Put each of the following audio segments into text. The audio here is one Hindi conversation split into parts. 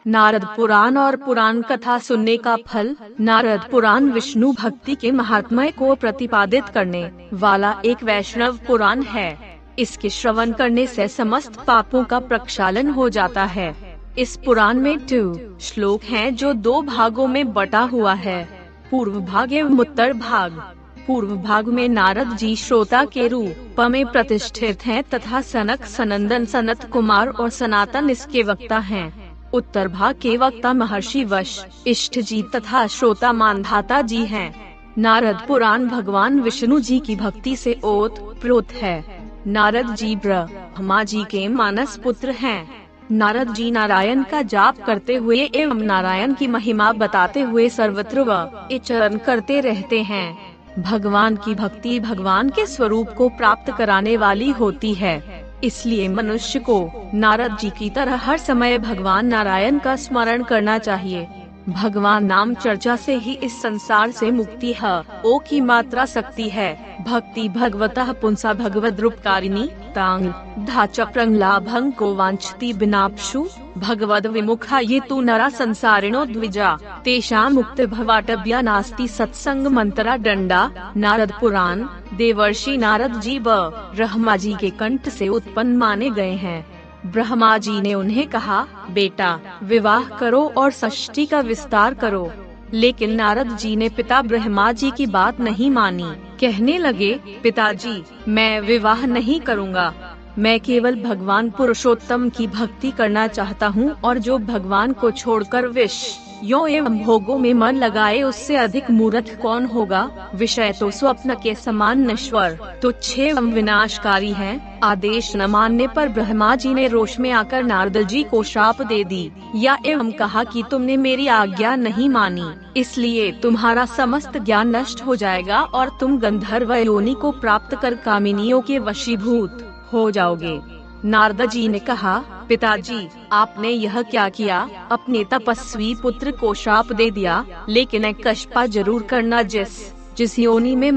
नारद पुराण और पुराण कथा सुनने का फल। नारद पुराण विष्णु भक्ति के महात्म्य को प्रतिपादित करने वाला एक वैष्णव पुराण है। इसके श्रवण करने से समस्त पापों का प्रक्षालन हो जाता है। इस पुराण में 2 श्लोक हैं जो 2 भागों में बटा हुआ है, पूर्व भाग एवं उत्तर भाग। पूर्व भाग में नारद जी श्रोता के रूप में प्रतिष्ठित हैं तथा सनक, सनंदन, सनत कुमार और सनातन इसके वक्ता हैं। उत्तर भाग के वक्ता महर्षि वशिष्ठ जी तथा श्रोता मानधाता जी हैं। नारद पुराण भगवान विष्णु जी की भक्ति से ओतप्रोत है। नारद जी ब्रह्मा जी के मानस पुत्र हैं। नारद जी नारायण का जाप करते हुए एवं नारायण की महिमा बताते हुए सर्वत्र विचरण करते रहते हैं। भगवान की भक्ति भगवान के स्वरूप को प्राप्त कराने वाली होती है। इसलिए मनुष्य को नारद जी की तरह हर समय भगवान नारायण का स्मरण करना चाहिए। भगवान नाम चर्चा से ही इस संसार से मुक्ति है। ओ की मात्रा शक्ति है। भक्ति भगवतः पुंसा भगवद रूपकारिणी तांग धाच प्रंगलाभं को वांछति बिनापशु भगवद विमुखा ये तु नरा संसारिणो द्विजा तेषा मुक्त भवाटव्या नास्ति सत्संग मंत्रा डंडा। नारद पुराण देवर्षि नारद जी ब्रह्मा जी के कंठ से उत्पन्न माने गए हैं। ब्रह्मा जी ने उन्हें कहा, बेटा विवाह करो और सृष्टि का विस्तार करो। लेकिन नारद जी ने पिता ब्रह्मा जी की बात नहीं मानी। कहने लगे, पिताजी मैं विवाह नहीं करूँगा। मैं केवल भगवान पुरुषोत्तम की भक्ति करना चाहता हूँ और जो भगवान को छोड़कर विषयों एवं भोगों में मन लगाए उससे अधिक मूर्ख कौन होगा। विषय तो स्वप्न के समान नश्वर तुच्छ एवं विनाशकारी है। आदेश न मानने पर ब्रह्मा जी ने रोष में आकर नारद जी को श्राप दे दी या एवं कहा कि तुमने मेरी आज्ञा नहीं मानी, इसलिए तुम्हारा समस्त ज्ञान नष्ट हो जाएगा और तुम गंधर्व योनि को प्राप्त कर कामिनियों के वशीभूत हो जाओगे। नारद जी ने कहा, पिताजी आपने यह क्या किया। अपने तपस्वी पुत्र को श्राप दे दिया, लेकिन एक कष्पा जरूर करना जिस योनि में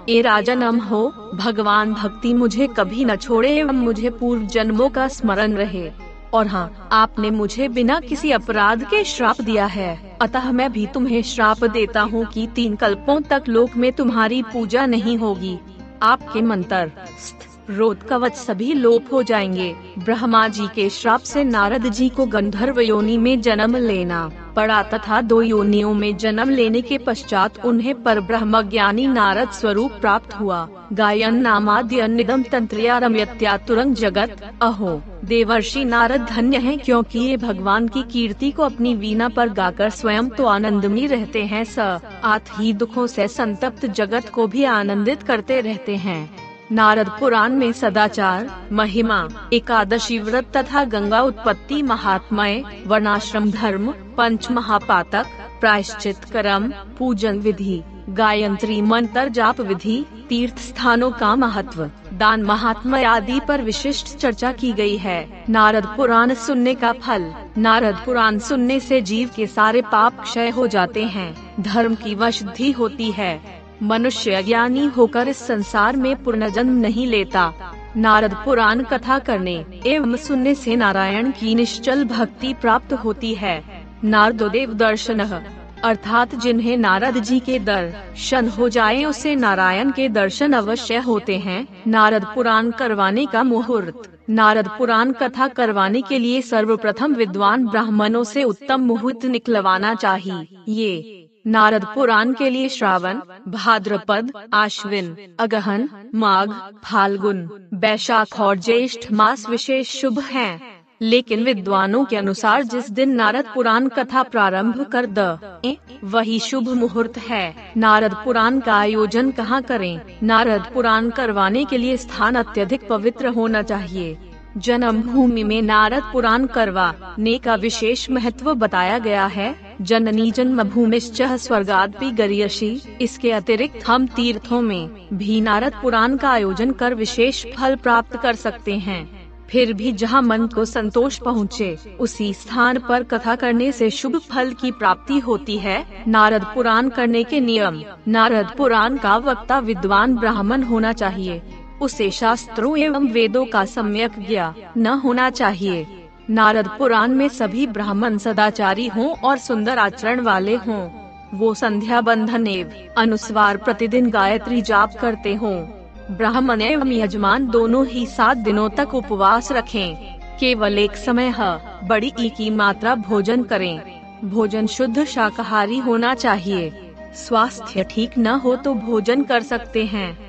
ए राजनम हो। भगवान भक्ति मुझे कभी न छोड़े एवं मुझे पूर्व जन्मों का स्मरण रहे। और हाँ, आपने मुझे बिना किसी अपराध के श्राप दिया है, अतः मैं भी तुम्हें श्राप देता हूँ कि 3 कल्पों तक लोक में तुम्हारी पूजा नहीं होगी। आपके मंत्र रोध कवच सभी लोप हो जाएंगे। ब्रह्मा जी के श्राप से नारद जी को गंधर्व योनि में जन्म लेना पड़ा तथा 2 योनियों में जन्म लेने के पश्चात उन्हें परब्रह्म ज्ञानी नारद स्वरूप प्राप्त हुआ। गायन नामाद्य निदम तंत्रिया रम्यत्यातुरंग जगत। अहो देवर्षि नारद धन्य हैं, क्योंकि ये भगवान की कीर्ति को अपनी वीणा पर गाकर स्वयं तो आनंद में रहते हैं, साथ ही दुखों से संतप्त जगत को भी आनंदित करते रहते हैं। नारद पुराण में सदाचार, महिमा, एकादशी व्रत तथा गंगा उत्पत्ति महात्म्य, वर्णाश्रम धर्म, पंच महापातक, प्रायश्चित कर्म, पूजन विधि, गायत्री मंत्र जाप विधि, तीर्थ स्थानों का महत्व, दान महात्म्य आदि पर विशिष्ट चर्चा की गई है। नारद पुराण सुनने का फल। नारद पुराण सुनने से जीव के सारे पाप क्षय हो जाते हैं, धर्म की वृद्धि होती है। मनुष्य ज्ञानी होकर इस संसार में पुनर्जन्म नहीं लेता। नारद पुराण कथा करने एवं सुनने से नारायण की निश्चल भक्ति प्राप्त होती है। नारदोदेव दर्शनः अर्थात जिन्हें नारद जी के दर्शन हो जाए उसे नारायण के दर्शन अवश्य होते हैं। नारद पुराण करवाने का मुहूर्त। नारद पुराण कथा करवाने के लिए सर्वप्रथम विद्वान ब्राह्मणों से उत्तम मुहूर्त निकलवाना चाहिए। ये नारद पुराण के लिए श्रावण, भाद्रपद, आश्विन, अगहन, माघ, फाल्गुन, वैशाख और ज्येष्ठ मास विशेष शुभ हैं। लेकिन विद्वानों के अनुसार जिस दिन नारद पुराण कथा प्रारंभ कर दे वही शुभ मुहूर्त है। नारद पुराण का आयोजन कहाँ करें। नारद पुराण करवाने के लिए स्थान अत्यधिक पवित्र होना चाहिए। जन्म भूमि में नारद पुराण करवाने का विशेष महत्व बताया गया है। जननी जन्म भूमिश्च स्वर्गादपि गरीयसी। इसके अतिरिक्त हम तीर्थों में भी नारद पुराण का आयोजन कर विशेष फल प्राप्त कर सकते हैं। फिर भी जहाँ मन को संतोष पहुँचे उसी स्थान पर कथा करने से शुभ फल की प्राप्ति होती है। नारद पुराण करने के नियम। नारद पुराण का वक्ता विद्वान ब्राह्मण होना चाहिए। उसे शास्त्रों एवं वेदों का सम्यक ज्ञान न होना चाहिए। नारद पुराण में सभी ब्राह्मण सदाचारी हों और सुंदर आचरण वाले हों। वो संध्या बंधन एवं अनुस्वार प्रतिदिन गायत्री जाप करते हों। ब्राह्मण एवं यजमान दोनों ही 7 दिनों तक उपवास रखें। केवल एक समय बड़ी ई की मात्रा भोजन करें। भोजन शुद्ध शाकाहारी होना चाहिए। स्वास्थ्य ठीक न हो तो भोजन कर सकते हैं।